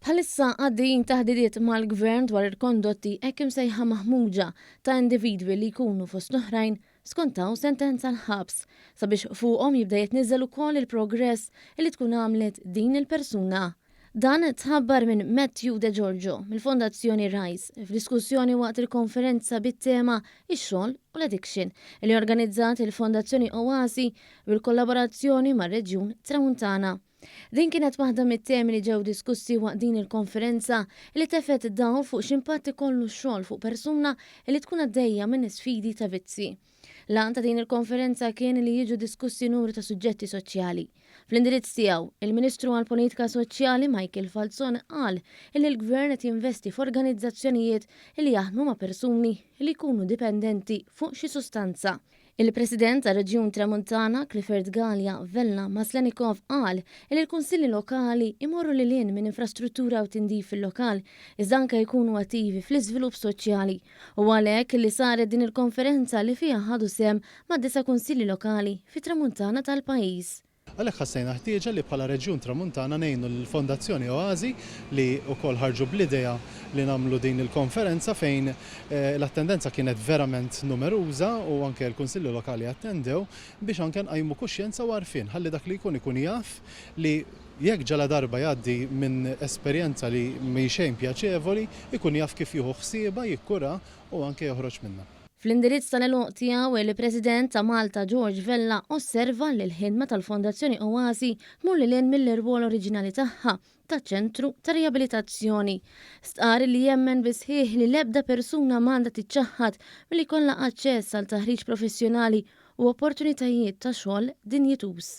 Bħalissa għaddejjin taħdidiet mal-gvern dwar il-kondotti hekk imsejħa maħmuġa ta' individwi li jkunu fost oħrajn skontaw sentenza l-ħabs sabiex fuqhom jibda jitniżel ukoll il-progress li tkun għamlet din il-persuna. Dan tħabbar minn Matthew De Giorgio mill-Fondazzjoni Rise f'diskussjoni waqt il-konferenza bit-tema ix-xogħol u l-addiction li organizzat il-Fondazzjoni Oasi bil-kollaborazzjoni mar-Reġjun Tramuntana. Din kienet waħda mit-temi li ġew diskussi waqt din il-konferenza li tefet dawl fuq x'impatt ikollu x-xogħol fuq persuna li tkun għaddejja minn sfidi ta' vizzi. Lan ta' din il-konferenza kien li jiġu diskussi numru ta' suġġetti soċjali. Fl-indirizz tiegħu, il-Ministru għall-Politika Soċjali Michael Falzon qal li l-Gvern qed jinvesti f'organizzazzjonijiet li jaħdmu ma' persuni li jkunu dipendenti fuq xi sustanza. Il-President ta' Reġjun Tramuntana, Clifford Gallia Vella Maslenikov qal li l-Kunsilli Lokali imorru lilin minn infrastruttura u tindif fil-lokal iżda anke jkunu attivi fl-iżvilupp soċjali u għalhekk li saret din il-konferenza li fiha ħadu sehem ma' 9 kunsilli lokali fit-Tramuntana tal-pajjiż. Għalhekk ħassejna ħtieġa li bħala Reġjun Tramuntana ngħinu l-Fondazzjoni Oasi li wkoll ħarġu bl-idea li nagħmlu din il-konferenza fejn l-attendenza kienet verament numeruża u anke l-Kunsilli Lokali attendew biex anke nqajmu kuxjenza u għarfien ħalli dak li jkun jaf li jekk ġala darba jgħaddi minn esperjenza li mhi xejn pjaċevoli ikun jaf kif jieħu ħsieba jikkura u anke joħroġ minnha. Fl-indirizz tal-eluq tiegħu il-President ta' Malta George Vella osserva li l-ħidma tal-Fondazzjoni Oasi tmur lil mill-irwol oriġinali tagħha taċ-ċentru ta' riabilitazzjoni. Stqar li jemmen bisħieħ li l-ebda persuna m'għandha tiċċaħħad milli jkollha aċċess għal taħriġ professjonali u opportunitajiet ta' xogħol dinjituż.